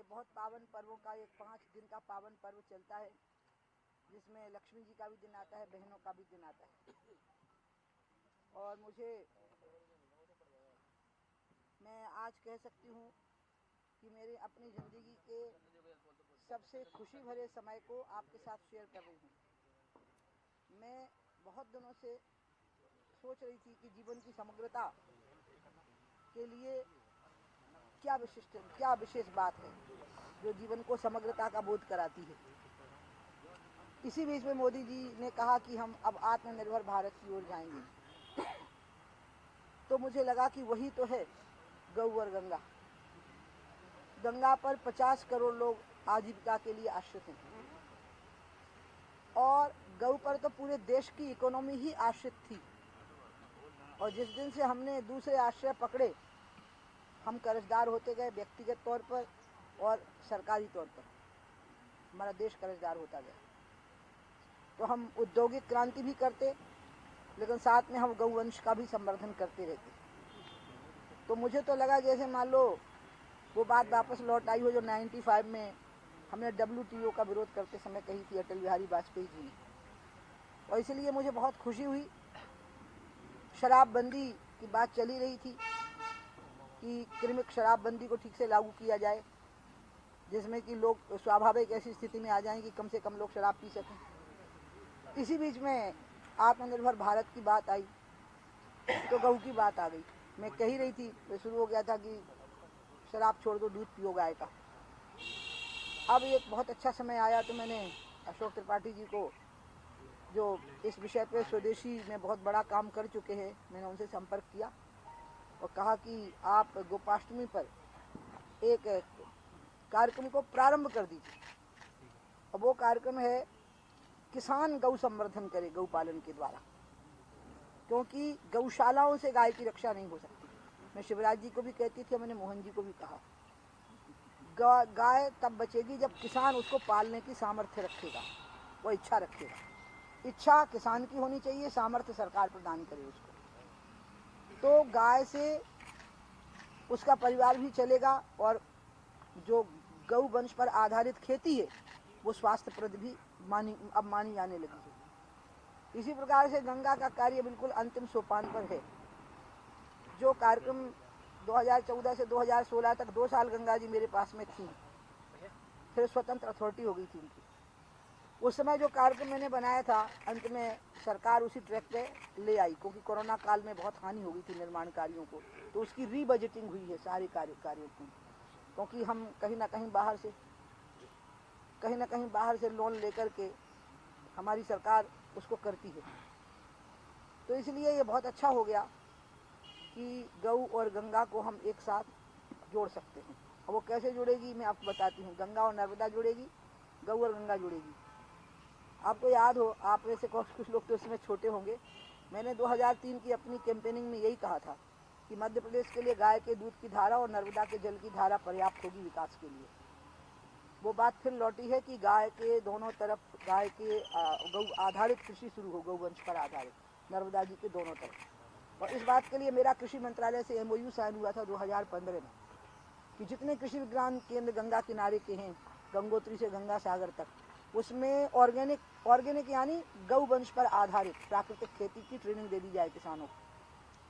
ये बहुत पावन पर्वों का एक 5 दिन का पावन पर्व चलता है, जिसमें लक्ष्मी जी का भी दिन आता है, बहनों का भी दिन आता है। और मैं आज कह सकती हूँ कि मेरे अपनी ज़िंदगी के सबसे खुशी भरे समय को आपके साथ शेयर कर रही हूँ। मैं बहुत दिनों से सोच रही थी कि जीवन की समग्रता के लिए क्या विशेष बात है जो जीवन को समग्रता का बोध कराती है। इसी बीच में मोदी जी ने कहा कि हम अब आत्मनिर्भर भारत की ओर जाएंगे, तो मुझे लगा कि वही तो है गौ और गंगा। गंगा पर 50 करोड़ लोग आजीविका के लिए आश्रित हैं और गौ पर तो पूरे देश की इकोनॉमी ही आश्रित थी। और जिस दिन से हमने दूसरे आश्रय पकड़े, हम कर्जदार होते गए, व्यक्तिगत तौर पर और सरकारी तौर पर हमारा देश कर्जदार होता गया। तो हम औद्योगिक क्रांति भी करते, लेकिन साथ में हम गौवंश का भी संवर्धन करते रहते। तो मुझे तो लगा जैसे मान लो वो बात वापस लौट आई हो जो 95 में हमने WTO का विरोध करते समय कही थी अटल बिहारी वाजपेयी जी ने। और इसलिए मुझे बहुत खुशी हुई। शराबबंदी की बात चली रही थी कि क्रमिक शराबबंदी को ठीक से लागू किया जाए, जिसमें कि लोग स्वाभाविक ऐसी स्थिति में आ जाएं कि कम से कम लोग शराब पी सकें। इसी बीच में आत्मनिर्भर भारत की बात आई तो गऊ की बात आ गई। मैं कह ही रही थी, तो शुरू हो गया था कि शराब छोड़ दो, दूध पियो गाय का। अब एक बहुत अच्छा समय आया तो मैंने अशोक त्रिपाठी जी को, जो इस विषय पे स्वदेशी में बहुत बड़ा काम कर चुके हैं, मैंने उनसे संपर्क किया और कहा कि आप गोपाष्टमी पर एक कार्यक्रम को प्रारंभ कर दीजिए। और वो कार्यक्रम है किसान गौ संवर्धन करे गौ पालन के द्वारा, क्योंकि गौशालाओं से गाय की रक्षा नहीं हो सकती। मैं शिवराज जी को भी कहती थी, मैंने मोहन जी को भी कहा, गाय तब बचेगी जब किसान उसको पालने की सामर्थ्य रखेगा, वो इच्छा रखेगा। इच्छा किसान की होनी चाहिए, सामर्थ्य सरकार प्रदान करे उसको। तो गाय से उसका परिवार भी चलेगा और जो गौ वंश पर आधारित खेती है वो स्वास्थ्यप्रद भी मानी जाने लगी है। इसी प्रकार से गंगा का कार्य बिल्कुल अंतिम सोपान पर है। जो कार्यक्रम 2014 से 2016 तक 2 साल गंगा जी मेरे पास में थी, फिर स्वतंत्र अथॉरिटी हो गई थी उनकी। उस समय जो कार्यक्रम मैंने बनाया था, अंत में सरकार उसी ट्रैक पे ले आई, क्योंकि कोरोना काल में बहुत हानि हो गई थी निर्माण कार्यों को, तो उसकी रीबजटिंग हुई है सारे कार्यों की। क्योंकि हम कहीं ना कहीं बाहर से लोन लेकर के हमारी सरकार उसको करती है। तो इसलिए ये बहुत अच्छा हो गया कि गौ और गंगा को हम एक साथ जोड़ सकते हैं। और वो कैसे जुड़ेगी मैं आपको बताती हूँ। गंगा और नर्मदा जुड़ेगी, गौ और गंगा जुड़ेगी। आपको याद हो, आप में से कुछ लोग तो उसमें छोटे होंगे, मैंने 2003 की अपनी कैंपेनिंग में यही कहा था कि मध्य प्रदेश के लिए गाय के दूध की धारा और नर्मदा के जल की धारा पर्याप्त होगी विकास के लिए। वो बात फिर लौटी है कि गाय के दोनों तरफ गाय के गौ आधारित कृषि शुरू हो, गौवंश पर आधारित, नर्मदा जी के दोनों तरफ। और इस बात के लिए मेरा कृषि मंत्रालय से MOU साइन हुआ था 2015 में कि जितने कृषि विज्ञान केंद्र गंगा किनारे के हैं, गंगोत्री से गंगा सागर तक, उसमें ऑर्गेनिक यानी गौ वंश पर आधारित प्राकृतिक खेती की ट्रेनिंग दे दी जाए किसानों को,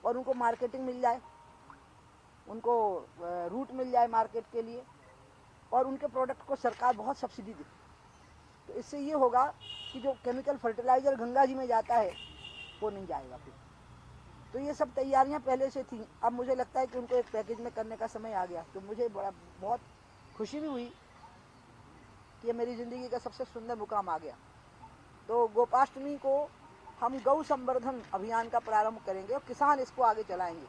और उनको मार्केटिंग मिल जाए, उनको रूट मिल जाए मार्केट के लिए, और उनके प्रोडक्ट को सरकार बहुत सब्सिडी दे। तो इससे ये होगा कि जो केमिकल फर्टिलाइज़र गंगा जी में जाता है वो नहीं जाएगा फिर। तो ये सब तैयारियां पहले से थी। अब मुझे लगता है कि उनको एक पैकेज में करने का समय आ गया। तो मुझे बहुत खुशी भी हुई कि ये मेरी ज़िंदगी का सबसे सुंदर मुकाम आ गया। तो गोपाष्टमी को हम गौ संवर्धन अभियान का प्रारंभ करेंगे और किसान इसको आगे चलाएंगे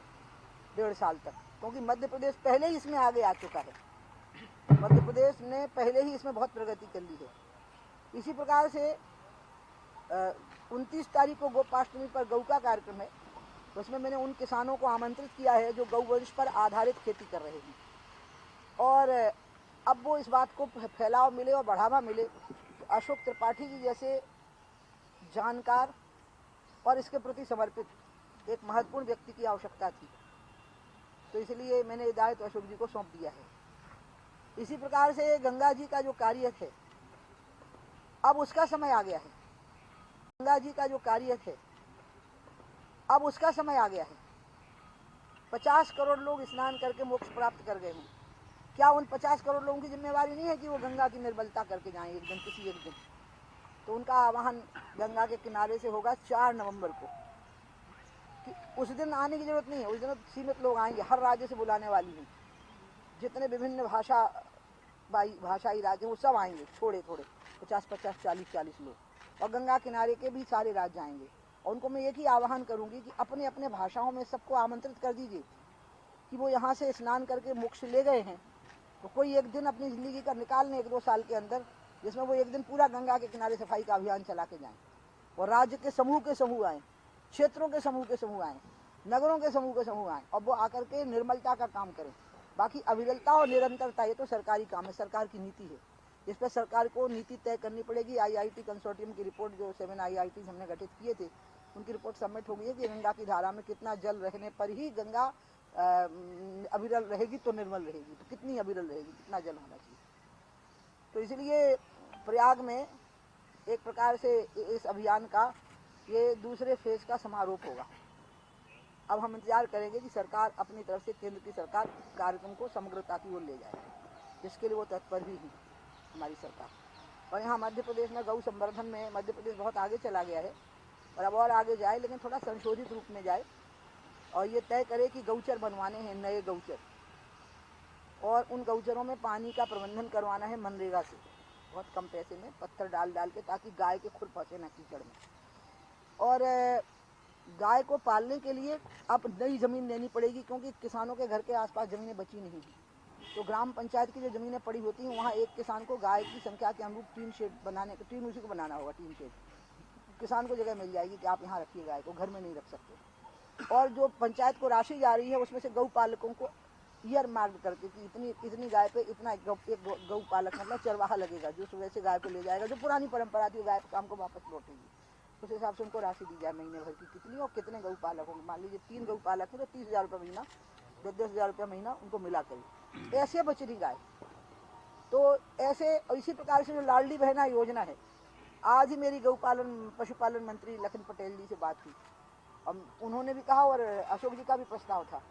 1.5 साल तक, क्योंकि मध्य प्रदेश पहले ही इसमें आगे आ चुका है। मध्य प्रदेश ने पहले ही इसमें बहुत प्रगति कर ली है। इसी प्रकार से 29 तारीख को गोपाष्टमी पर गौ का कार्यक्रम है। उसमें मैंने उन किसानों को आमंत्रित किया है जो गौवंश पर आधारित खेती कर रहे हैं, और अब वो इस बात को फैलाव मिले और बढ़ावा मिले। तो अशोक त्रिपाठी जी जैसे जानकार और इसके प्रति समर्पित एक महत्वपूर्ण व्यक्ति की आवश्यकता थी। तो इसलिए मैंने ये दायित्व अशोक जी को सौंप दिया है। इसी प्रकार से गंगा जी का जो कार्य है अब उसका समय आ गया है। गंगा जी का जो कार्य है अब उसका समय आ गया है। 50 करोड़ लोग स्नान करके मोक्ष प्राप्त कर गए हों। क्या उन 50 करोड़ लोगों की जिम्मेवारी नहीं है कि वो गंगा की निर्मलता करके जाएं एक दिन, किसी एक दिन? तो उनका आवाहन गंगा के किनारे से होगा 4 नवंबर को। कि उस दिन आने की जरूरत नहीं है, उस दिन सीमित लोग आएंगे, हर राज्य से बुलाने वाली हूँ। जितने विभिन्न भाषाई राज्य वो सब आएंगे, थोड़े थोड़े 50-50, 40-40 लोग, और गंगा किनारे के भी सारे राज्य आएंगे। और उनको मैं एक ही आह्वान करूंगी कि अपने अपने भाषाओं में सबको आमंत्रित कर दीजिए कि वो यहाँ से स्नान करके मोक्ष ले गए हैं, तो कोई एक दिन अपनी ज़िंदगी का निकाल लें 1-2 साल के अंदर, जिसमें वो एक दिन पूरा गंगा के किनारे सफाई का अभियान चला के जाएँ। और राज्य के समूह आएँ, क्षेत्रों के समूह आएँ, नगरों के समूह आएँ, और वो आकर के निर्मलता का काम करें। बाकी अविरलता और निरंतरता ये तो सरकारी काम है, सरकार की नीति है। इस पर सरकार को नीति तय करनी पड़ेगी। IIT कंसोर्टियम की रिपोर्ट, जो 7 IIT हमने गठित किए थे, उनकी रिपोर्ट सबमिट हो गई है कि गंगा की धारा में कितना जल रहने पर ही गंगा अविरल रहेगी तो निर्मल रहेगी। तो कितनी अविरल रहेगी, कितना जल होना चाहिए। तो इसलिए प्रयाग में एक प्रकार से इस अभियान का ये दूसरे फेज का समारोप होगा। अब हम इंतजार करेंगे कि सरकार अपनी तरफ से, केंद्र की सरकार कार्यक्रम को समग्रता की ओर ले जाए, जिसके लिए वो तत्पर भी है हमारी सरकार। और यहाँ मध्य प्रदेश में गौ संवर्धन में मध्य प्रदेश बहुत आगे चला गया है, और अब और आगे जाए, लेकिन थोड़ा संशोधित रूप में जाए और ये तय करे कि गौचर बनवाने हैं, नए गौचर, और उन गौचरों में पानी का प्रबंधन करवाना है मनरेगा से, बहुत कम पैसे में पत्थर डाल डाल के, ताकि गाय के खुर फंसे न कीचड़ में। और गाय को पालने के लिए अब नई ज़मीन लेनी पड़ेगी, क्योंकि किसानों के घर के आसपास ज़मीनें बची नहीं हैं। तो ग्राम पंचायत की जो ज़मीनें पड़ी होती हैं, वहाँ एक किसान को गाय की संख्या के अनुरूप टीन शेड बनाने, टीन उसी को बनाना होगा, टीन शेड। किसान को जगह मिल जाएगी कि आप यहाँ रखिए गाय को, घर में नहीं रख सकते। और जो पंचायत को राशि जा रही है, उसमें से गौ पालकों को ईयर मार्क करके कि इतनी गाय पे इतना एक गौ पालक मतलब चरवाहा लगेगा, जो सुबह से गाय को ले जाएगा, जो पुरानी परंपरा थी, गाय शाम को वापस लौटेगी, उस हिसाब से उनको राशि दी जाए महीने भर की कितनी, और कितने गौ पालक होंगे। मान लीजिए 3 गौ पालक हैं तो 30,000 रुपये महीना, 10,000 रुपये महीना उनको मिला करें, ऐसे बच रही गाय। तो ऐसे इसी प्रकार से जो लाडली बहना योजना है, आज ही मेरी गौपालन पशुपालन मंत्री लखन पटेल जी से बात हुई, उन्होंने भी कहा, और अशोक जी का भी प्रस्ताव था,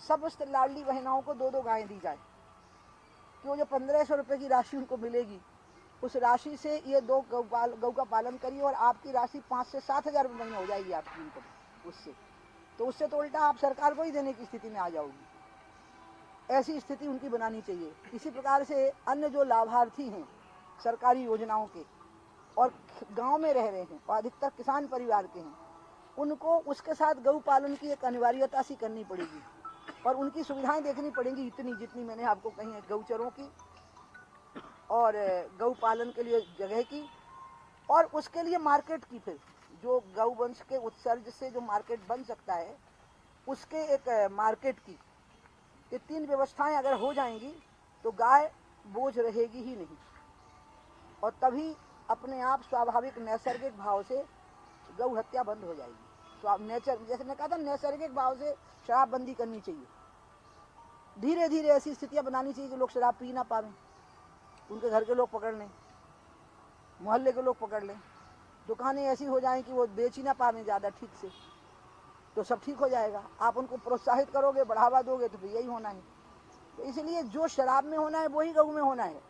सब लाडली बहनाओं को 2-2 गायें दी जाए, कि वो जो 1500 रुपये की राशि उनको मिलेगी, उस राशि से ये 2 गौ का पालन करिए, और आपकी राशि 5 से 7,000 रुपये महीने हो जाएगी आपकी इनकम उससे। तो उससे तो उल्टा आप सरकार को ही देने की स्थिति में आ जाओगी। ऐसी स्थिति उनकी बनानी चाहिए। इसी प्रकार से अन्य जो लाभार्थी हैं सरकारी योजनाओं के, और गांव में रह रहे हैं, और अधिकतर किसान परिवार के हैं, उनको उसके साथ गौ पालन की एक अनिवार्यता सी करनी पड़ेगी, और उनकी सुविधाएं देखनी पड़ेंगी, इतनी जितनी मैंने आपको कही है, गौचरों की और गौ पालन के लिए जगह की, और उसके लिए मार्केट की, फिर जो गौवंश के उत्सर्ज से जो मार्केट बन सकता है, उसके एक मार्केट की। ये 3 व्यवस्थाएं अगर हो जाएंगी तो गाय बोझ रहेगी ही नहीं, और तभी अपने आप स्वाभाविक नैसर्गिक भाव से गौ हत्या बंद हो जाएगी। नेचर, जैसे मैं कहा था, नैसर्गिक भाव से शराबबंदी करनी चाहिए। धीरे धीरे ऐसी स्थितियां बनानी चाहिए कि लोग शराब पी ना पाएं, उनके घर के लोग पकड़ लें, मोहल्ले के लोग पकड़ लें, दुकानें ऐसी हो जाएं कि वो बेच ही ना पाएं ज़्यादा ठीक से, तो सब ठीक हो जाएगा। आप उनको प्रोत्साहित करोगे, बढ़ावा दोगे, तो फिर यही होना है। तो इसलिए जो शराब में होना है वही गऊ में होना है।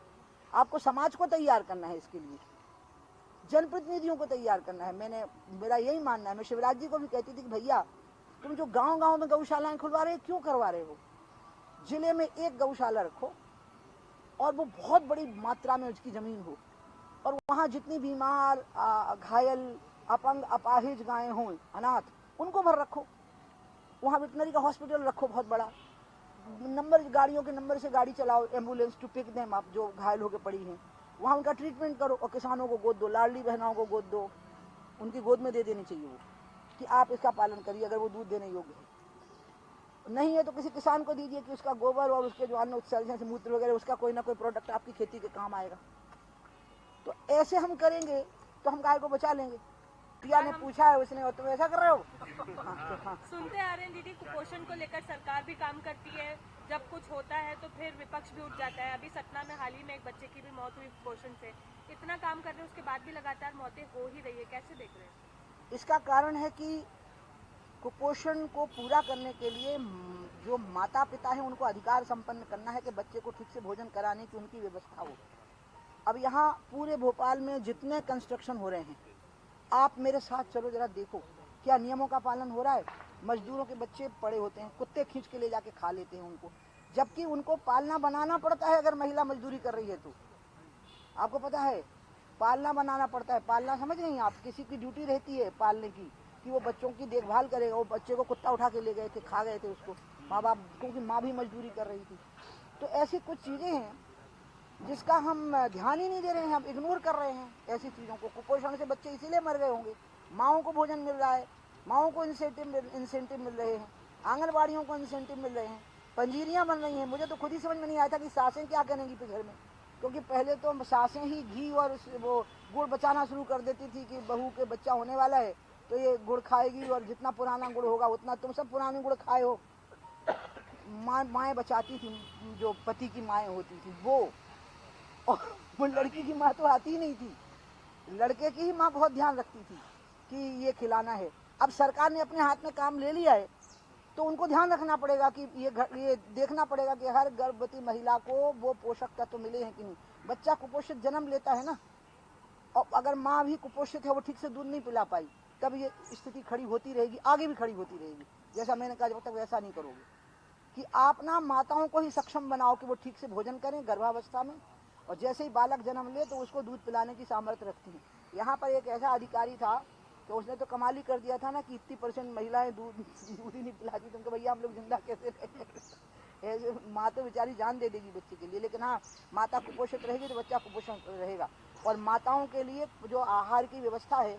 आपको समाज को तैयार करना है, इसके लिए जनप्रतिनिधियों को तैयार करना है। मेरा यही मानना है। मैं शिवराज जी को भी कहती थी कि भैया, तुम जो गांव गांव में गौशालाएं खुलवा रहे हो, क्यों करवा रहे हो? जिले में एक गौशाला रखो, और वो बहुत बड़ी मात्रा में उसकी जमीन हो, और वहाँ जितनी बीमार, घायल, अपंग, अपाहिज गायें हों, अनाथ, उनको भर रखो। वहाँ वेटनरी का हॉस्पिटल रखो बहुत बड़ा, नंबर, गाड़ियों के नंबर से गाड़ी चलाओ, एम्बुलेंस टू पिक देम, आप जो घायल होकर पड़ी हैं, वहाँ उनका ट्रीटमेंट करो। और किसानों को गोद दो, लाडली बहनों को गोद दो, उनकी गोद में दे देनी चाहिए वो, कि आप इसका पालन करिए अगर वो दूध देने योग्य है। नहीं है तो किसी किसान को दीजिए कि उसका गोबर और उसके जो अन्य उत्सर्जन से मूत्र वगैरह, उसका कोई ना कोई प्रोडक्ट आपकी खेती के काम आएगा। तो ऐसे हम करेंगे तो हम गाय को बचा लेंगे। बिटिया ने पूछा है उसने, और तुम ऐसा कर रहे हो। सुनते आ रहे हैं दीदी, कुपोषण को लेकर सरकार भी काम करती है, जब कुछ होता है तो फिर विपक्ष भी उठ जाता है। अभी सतना में हाल ही में एक बच्चे की भी मौत हुई कुपोषण से। इतना काम कर रहे हैं, उसके बाद भी लगातार मौतें हो ही रही है, कैसे देख रहे हैं? इसका कारण है कि कुपोषण को पूरा करने के लिए जो माता पिता हैं उनको अधिकार संपन्न करना है कि बच्चे को ठीक से भोजन कराने की उनकी व्यवस्था हो। अब यहाँ पूरे भोपाल में जितने कंस्ट्रक्शन हो रहे हैं, आप मेरे साथ चलो जरा देखो क्या नियमों का पालन हो रहा है। मजदूरों के बच्चे पड़े होते हैं, कुत्ते खींच के ले जाके खा लेते हैं उनको, जबकि उनको पालना बनाना पड़ता है। अगर महिला मजदूरी कर रही है तो आपको पता है पालना बनाना पड़ता है। पालना समझ नहीं आप, किसी की ड्यूटी रहती है पालने की कि वो बच्चों की देखभाल करेगा। वो बच्चे को कुत्ता उठा के ले गए थे, खा गए थे उसको माँ बाप, क्योंकि माँ भी मजदूरी कर रही थी। तो ऐसी कुछ चीज़ें हैं जिसका हम ध्यान ही नहीं दे रहे हैं, हम इग्नोर कर रहे हैं ऐसी चीज़ों को। कुपोषण से बच्चे इसीलिए मर गए होंगे। माँओं को भोजन मिल रहा है, माँओं को इंसेंटिव मिल रहे हैं, आंगनबाड़ियों को इंसेंटिव मिल रहे हैं, पंजीरियाँ बन रही हैं। मुझे तो खुद ही समझ में नहीं आया था कि सासें क्या करेंगी फिर घर में, क्योंकि पहले तो सासें ही घी और वो गुड़ बचाना शुरू कर देती थी कि बहू के बच्चा होने वाला है तो ये गुड़ खाएगी, और जितना पुराना गुड़ होगा उतना तुम सब पुराने गुड़ खाए हो। माएँ बचाती थी, जो पति की माएँ होती थी वो, और वो लड़की की माँ तो आती ही नहीं थी, लड़के की ही माँ बहुत ध्यान रखती थी कि ये खिलाना है। अब सरकार ने अपने हाथ में काम ले लिया है तो उनको ध्यान रखना पड़ेगा कि ये देखना पड़ेगा कि हर गर्भवती महिला को वो पोषक तत्व मिले हैं कि नहीं। बच्चा कुपोषित जन्म लेता है ना, और अगर माँ भी कुपोषित है, वो ठीक से दूध नहीं पिला पाई, तब ये स्थिति खड़ी होती रहेगी, आगे भी खड़ी होती रहेगी। जैसा मैंने कहा, जब तक वैसा नहीं करोगे कि आप ना माताओं को ही सक्षम बनाओ कि वो ठीक से भोजन करें गर्भावस्था में, और जैसे ही बालक जन्म ले तो उसको दूध पिलाने की सामर्थ्य रखती हैं। यहाँ पर एक ऐसा अधिकारी था तो उसने तो कमाल ही कर दिया था ना कि 80% महिलाएं दूध ही नहीं पिलाती। तुमको भैया हम लोग जिंदा कैसे रहे। ऐसे माँ तो बेचारी जान दे देगी बच्चे के लिए, लेकिन हाँ, माता कुपोषित रहेगी तो बच्चा कुपोषित रहेगा। और माताओं के लिए जो आहार की व्यवस्था है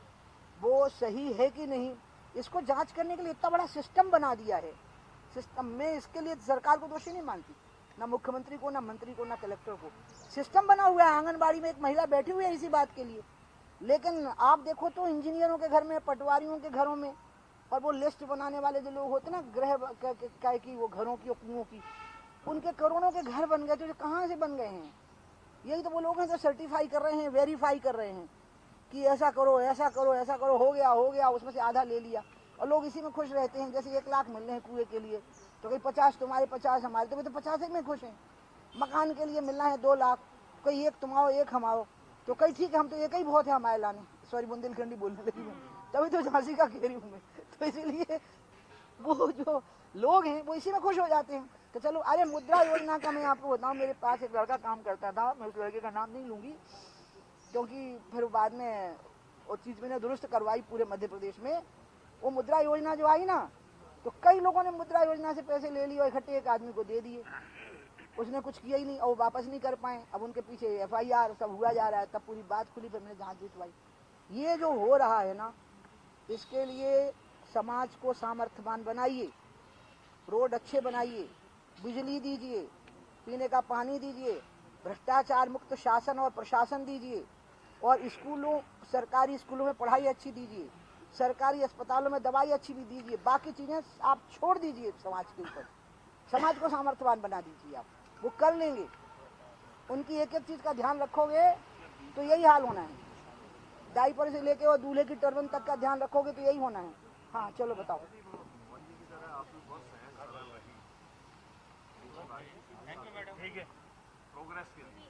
वो सही है कि नहीं, इसको जांच करने के लिए इतना बड़ा सिस्टम बना दिया है। सिस्टम में इसके लिए सरकार को दोषी नहीं मानती, ना मुख्यमंत्री को, ना मंत्री को, ना कलेक्टर को। सिस्टम बना हुआ है, आंगनबाड़ी में एक महिला बैठी हुई है इसी बात के लिए। लेकिन आप देखो तो इंजीनियरों के घर में, पटवारियों के घरों में, और वो लिस्ट बनाने वाले जो लोग होते ना गृह की, वो घरों की और कुओं की, उनके करोड़ों के घर बन गए। तो कहाँ से बन गए हैं? यही तो वो लोग हैं जो सर्टिफाई कर रहे हैं, वेरीफाई कर रहे हैं कि ऐसा करो ऐसा करो ऐसा करो, हो गया, उसमें से आधा ले लिया, और लोग इसी में खुश रहते हैं। जैसे 1 लाख मिल रहे हैं कुएं के लिए, तो कहीं 50 तुम्हारे 50 हमारे, तो 50 में खुश हैं। मकान के लिए मिलना है 2 लाख, कोई 1 तुम आओ 1 हम आओ, तो कई ठीक है, हम तो एक ही बहुत है हमारे लाने। सॉरी, बुंदेलखंडी बोलने लगी मैं, तभी तो झांसी का कह रही हूँ मैं। तो इसीलिए वो जो लोग हैं वो इसी में खुश हो जाते हैं। तो चलो, अरे मुद्रा योजना का मैं आपको बताऊँ, मेरे पास एक लड़का काम करता था, मैं उस लड़के का नाम नहीं लूँगी क्योंकि फिर बाद में वो चीज़ मैंने दुरुस्त करवाई पूरे मध्य प्रदेश में। वो मुद्रा योजना जो आई ना, तो कई लोगों ने मुद्रा योजना से पैसे ले लिए और इकट्ठे एक आदमी को दे दिए। उसने कुछ किया ही नहीं और वापस नहीं कर पाए। अब उनके पीछे FIR सब हुआ जा रहा है। तब पूरी बात खुली, पर मैंने जांच जितवाई। ये जो हो रहा है ना, इसके लिए समाज को सामर्थ्यवान बनाइए, रोड अच्छे बनाइए, बिजली दीजिए, पीने का पानी दीजिए, भ्रष्टाचार मुक्त शासन और प्रशासन दीजिए, और स्कूलों, सरकारी स्कूलों में पढ़ाई अच्छी दीजिए, सरकारी अस्पतालों में दवाई अच्छी भी दीजिए। बाकी चीज़ें आप छोड़ दीजिए समाज के ऊपर, समाज को सामर्थ्यवान बना दीजिए। आप वो कर लेंगे। उनकी एक एक चीज़ का ध्यान रखोगे तो यही हाल होना है। डायपर से लेके और दूल्हे की टर्बन तक का ध्यान रखोगे तो यही होना है। हाँ चलो बताओ। ठीक है, प्रोग्रेस के लिए